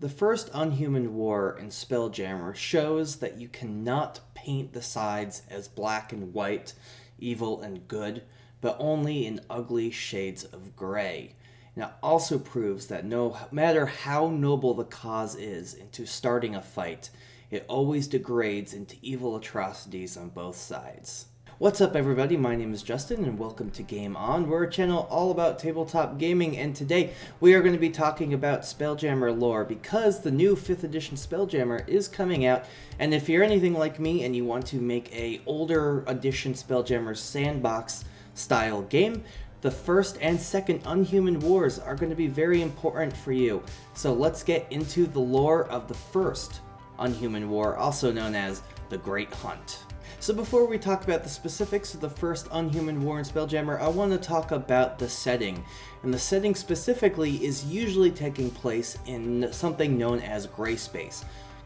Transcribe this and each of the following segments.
The first Unhuman War in Spelljammer shows that you cannot paint the sides as black and white, evil and good, but only in ugly shades of gray. And it also proves that no matter how noble the cause is into starting a fight, it always degrades into evil atrocities on both sides. What's up everybody, my name is Justin and welcome to Game On. We're a channel all about tabletop gaming, and today we are going to be talking about Spelljammer lore because the new 5th edition Spelljammer is coming out, and if you're anything like me and you want to make a older edition Spelljammer sandbox style game, the first and second Unhuman Wars are going to be very important for you. So let's get into the lore of the first Unhuman War, also known as the Great Hunt. So before we talk about the specifics of the first Unhuman War in Spelljammer, I want to talk about the setting. And the setting specifically is usually taking place in something known as gray space.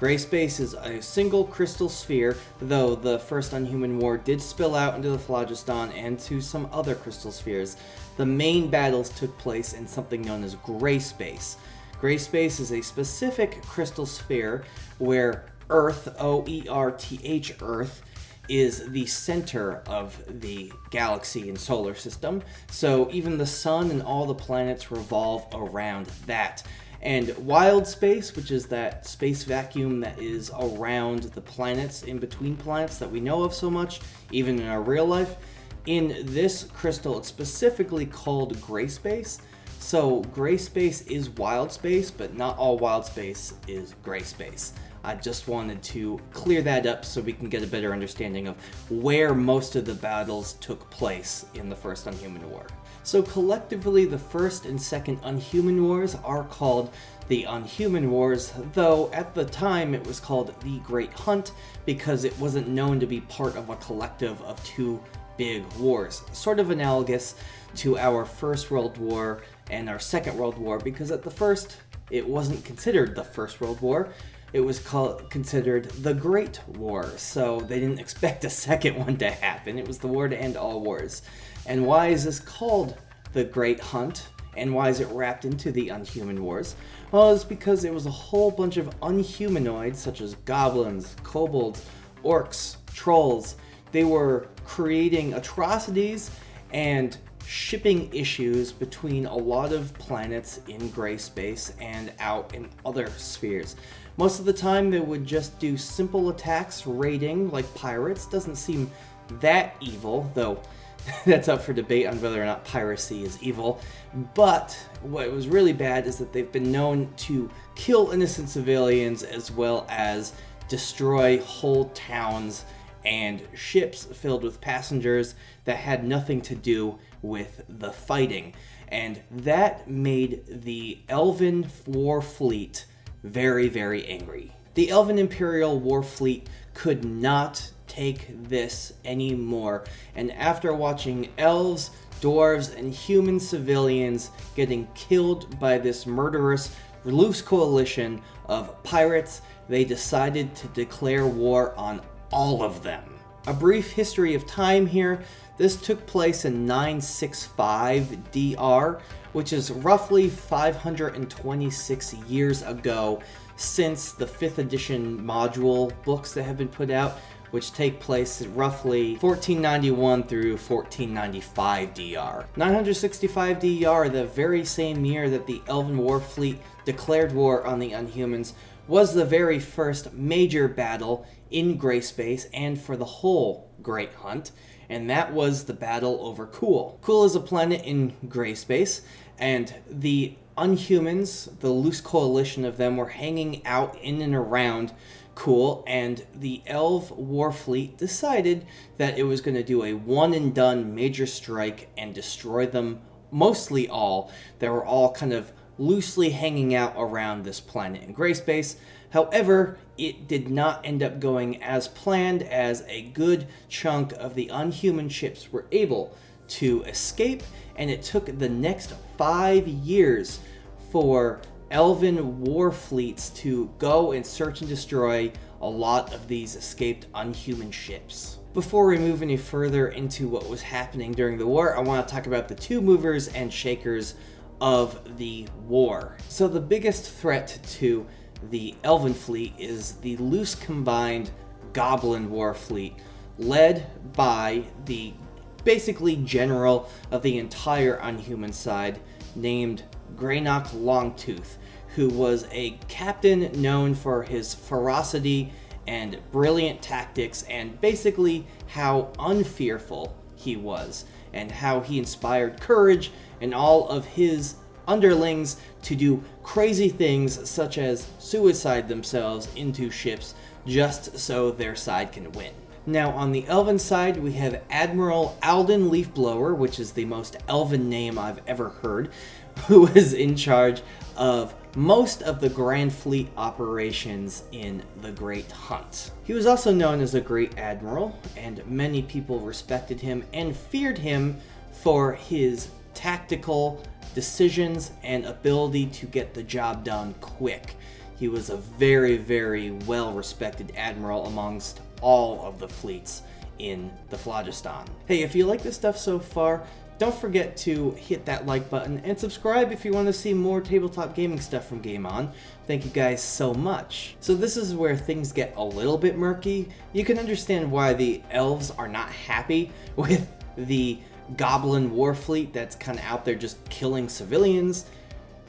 Gray space is a single crystal sphere, though the first Unhuman War did spill out into the Phlogiston and to some other crystal spheres. The main battles took place in something known as gray space. Gray space is a specific crystal sphere where Earth, O-E-R-T-H, Earth, is the center of the galaxy and solar system. So even the sun and all the planets revolve around that. And wild space, which is that space vacuum that is around the planets, in between planets that we know of so much, even in our real life, in this crystal it's specifically called gray space. So gray space is wild space, but not all wild space is gray space. I just wanted to clear that up so we can get a better understanding of where most of the battles took place in the first Unhuman War. So collectively, the first and second Unhuman Wars are called the Unhuman Wars, though at the time it was called the Great Hunt because it wasn't known to be part of a collective of two big wars. Sort of analogous to our First World War and our Second World War, because at the first it wasn't considered the First World War. It was considered the Great War, so they didn't expect a second one to happen. It was the war to end all wars. And why is this called the Great Hunt? And why is it wrapped into the Unhuman Wars? Well, it's because it was a whole bunch of unhumanoids, such as goblins, kobolds, orcs, trolls. They were creating atrocities and shipping issues between a lot of planets in gray space and out in other spheres. Most of the time they would just do simple attacks, raiding like pirates. Doesn't seem that evil, though that's up for debate on whether or not piracy is evil. But what was really bad is that they've been known to kill innocent civilians as well as destroy whole towns and ships filled with passengers that had nothing to do with the fighting. And that made the Elven War Fleet very, very angry. The Elven Imperial War Fleet could not take this anymore, and after watching elves, dwarves, and human civilians getting killed by this murderous, loose coalition of pirates, they decided to declare war on all of them. A brief history of time here. This took place in 965 DR, which is roughly 526 years ago since the 5th edition module books that have been put out, which take place roughly 1491 through 1495 DR. 965 DR, the very same year that the Elven War Fleet declared war on the Unhumans, was the very first major battle in gray space and for the whole Great Hunt, and that was the battle over Kuul. Kuul is a planet in gray space, and the Unhumans, the loose coalition of them, were hanging out in and around Kuul, and the Elf War Fleet decided that it was going to do a one-and-done major strike and destroy them, mostly all. They were all kind of loosely hanging out around this planet in gray space. However, it did not end up going as planned, as a good chunk of the Unhuman ships were able to escape, and it took the next 5 years for Elven war fleets to go and search and destroy a lot of these escaped Unhuman ships. Before we move any further into what was happening during the war, I want to talk about the two movers and shakers of the war. So the biggest threat to the Elven fleet is the loose combined Goblin War fleet, led by the basically general of the entire Unhuman side, named Greynok Longtooth, who was a captain known for his ferocity and brilliant tactics, and basically how unfearful he was, and how he inspired courage in all of his underlings to do crazy things such as suicide themselves into ships just so their side can win. Now on the Elven side, we have Admiral Alden Leafblower, which is the most Elven name I've ever heard, who is in charge of most of the Grand Fleet operations in the Great Hunt. He was also known as a great admiral, and many people respected him and feared him for his tactical decisions and ability to get the job done quick. He was a very, very well-respected admiral amongst all of the fleets in the Phlogiston. Hey, if you like this stuff so far, don't forget to hit that like button and subscribe if you want to see more tabletop gaming stuff from Game On. Thank you guys so much. So this is where things get a little bit murky. You can understand why the elves are not happy with the Goblin War fleet that's kind of out there just killing civilians.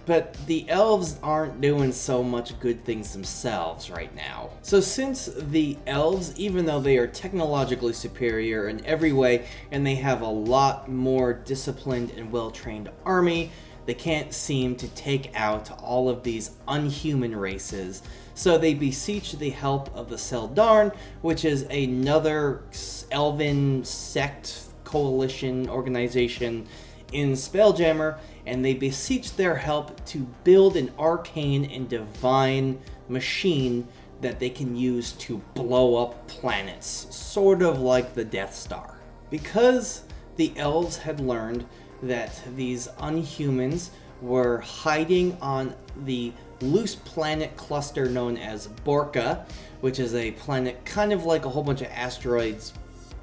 But the elves aren't doing so much good things themselves right now. So since the elves, even though they are technologically superior in every way, and they have a lot more disciplined and well-trained army, they can't seem to take out all of these unhuman races. So they beseech the help of the Seldarn, which is another elven sect, coalition, organization in Spelljammer, and they beseech their help to build an arcane and divine machine that they can use to blow up planets, sort of like the Death Star. Because the elves had learned that these Unhumans were hiding on the loose planet cluster known as Borka, which is a planet kind of like a whole bunch of asteroids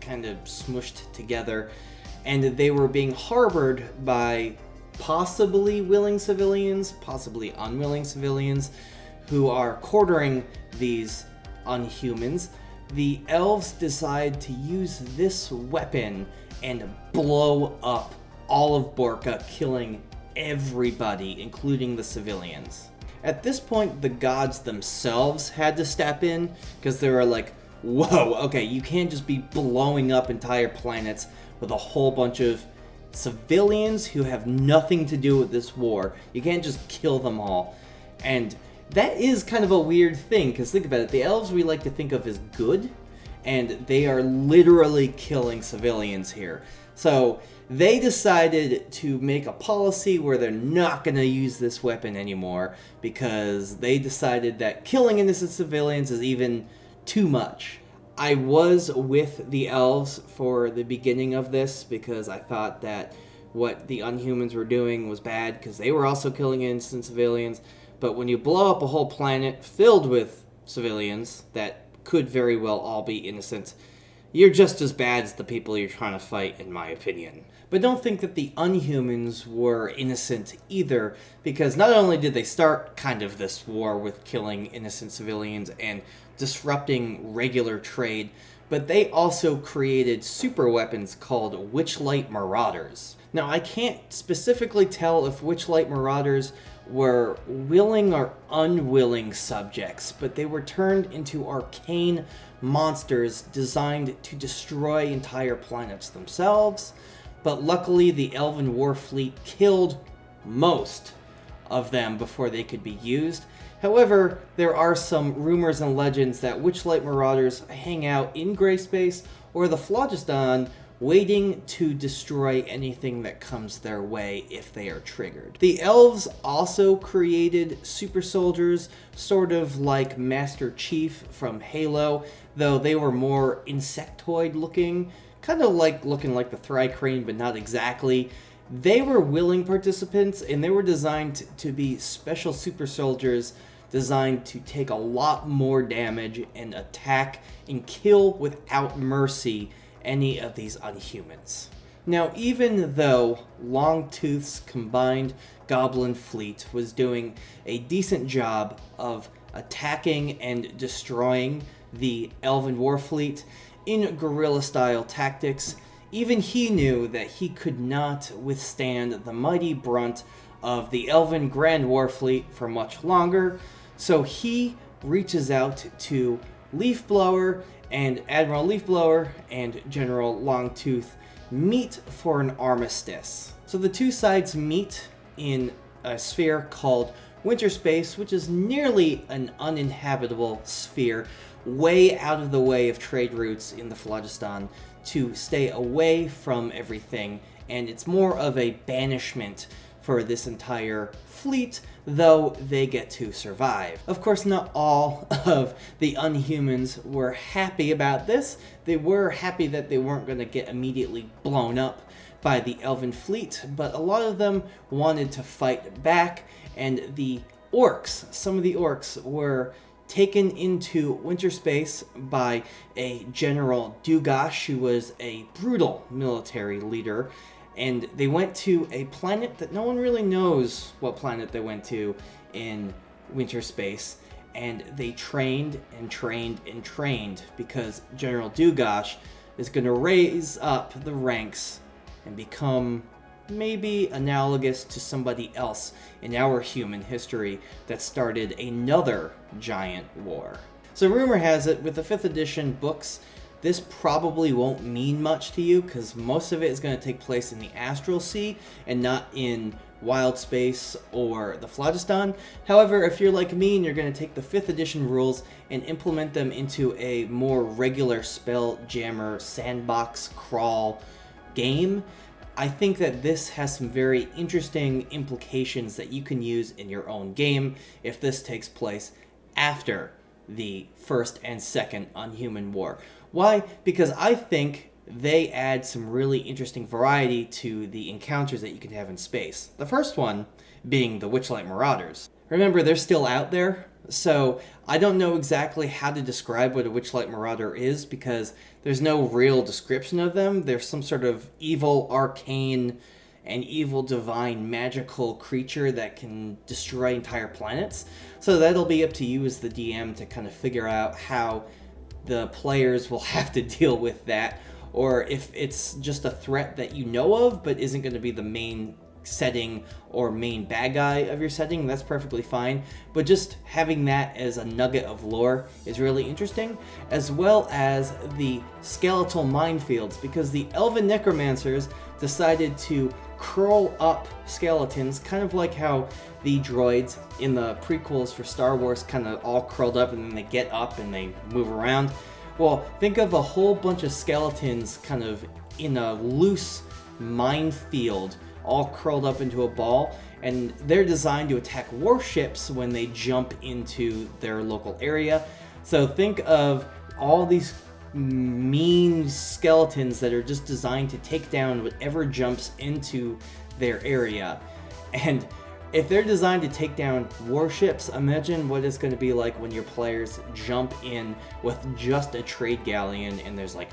kind of smushed together, and they were being harbored by possibly willing civilians, possibly unwilling civilians, who are quartering these Unhumans. The elves decide to use this weapon and blow up all of Borka, killing everybody, including the civilians. At this point, the gods themselves had to step in, because they were like, whoa, okay, you can't just be blowing up entire planets with a whole bunch of civilians who have nothing to do with this war. You can't just kill them all. And that is kind of a weird thing, because think about it, the elves we like to think of as good, and they are literally killing civilians here. So they decided to make a policy where they're not going to use this weapon anymore, because they decided that killing innocent civilians is even too much. I was with the elves for the beginning of this because I thought that what the Unhumans were doing was bad because they were also killing innocent civilians. But when you blow up a whole planet filled with civilians that could very well all be innocent, you're just as bad as the people you're trying to fight, in my opinion. But don't think that the Unhumans were innocent either, because not only did they start kind of this war with killing innocent civilians and disrupting regular trade, but they also created super weapons called Witchlight Marauders. Now, I can't specifically tell if Witchlight Marauders were willing or unwilling subjects, but they were turned into arcane monsters designed to destroy entire planets themselves. But luckily, the Elven War Fleet killed most of them before they could be used. However, there are some rumors and legends that Witchlight Marauders hang out in Grey Space or the Phlogiston, waiting to destroy anything that comes their way if they are triggered. The elves also created super soldiers, sort of like Master Chief from Halo, though they were more insectoid looking, kind of like looking like the Thri-Kreen, but not exactly. They were willing participants, and they were designed to be special super soldiers designed to take a lot more damage and attack and kill without mercy any of these Unhumans. Now, even though Longtooth's combined goblin fleet was doing a decent job of attacking and destroying the Elven War fleet in guerrilla-style tactics, even he knew that he could not withstand the mighty brunt of the Elven Grand War fleet for much longer, so he reaches out to Leafblower, and Admiral Leafblower and General Longtooth meet for an armistice. So the two sides meet in a sphere called Winter Space, which is nearly an uninhabitable sphere, way out of the way of trade routes in the Phlogiston, to stay away from everything, and it's more of a banishment for this entire fleet, though they get to survive. Of course, not all of the Unhumans were happy about this. They were happy that they weren't going to get immediately blown up by the Elven fleet, but a lot of them wanted to fight back, and the orcs, some of the orcs, were taken into Winter Space by a General Dugash, who was a brutal military leader, and they went to a planet that no one really knows what planet they went to in Winter Space, and they trained and trained and trained because General Dugash is going to raise up the ranks and become maybe analogous to somebody else in our human history that started another giant war. So rumor has it, with the 5th edition books, this probably won't mean much to you because most of it is going to take place in the Astral Sea and not in Wild Space or the Phlogiston. However, if you're like me and you're going to take the 5th edition rules and implement them into a more regular Spelljammer sandbox crawl game, I think that this has some very interesting implications that you can use in your own game if this takes place after the first and second Unhuman War. Why? Because I think they add some really interesting variety to the encounters that you can have in space. The first one being the Witchlight Marauders. Remember, they're still out there, so I don't know exactly how to describe what a Witchlight Marauder is because there's no real description of them. They're some sort of evil, arcane, and evil, divine, magical creature that can destroy entire planets. So that'll be up to you as the DM to kind of figure out how the players will have to deal with that, or if it's just a threat that you know of but isn't going to be the main setting or main bad guy of your setting, that's perfectly fine. But just having that as a nugget of lore is really interesting, as well as the skeletal minefields, because the Elven Necromancers decided to curl up skeletons, kind of like how the droids in the prequels for Star Wars kind of all curled up and then they get up and they move around. Well, think of a whole bunch of skeletons kind of in a loose minefield, all curled up into a ball, and they're designed to attack warships when they jump into their local area. So think of all these mean skeletons that are just designed to take down whatever jumps into their area. And if they're designed to take down warships, imagine what it's going to be like when your players jump in with just a trade galleon and there's like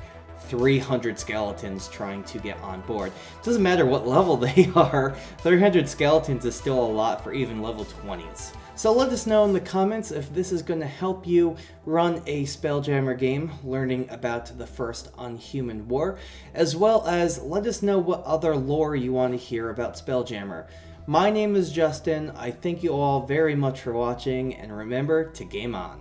300 skeletons trying to get on board. It doesn't matter what level they are, 300 skeletons is still a lot for even level 20s. So let us know in the comments if this is going to help you run a Spelljammer game, learning about the First Unhuman War, as well as let us know what other lore you want to hear about Spelljammer. My name is Justin, I thank you all very much for watching, and remember to game on.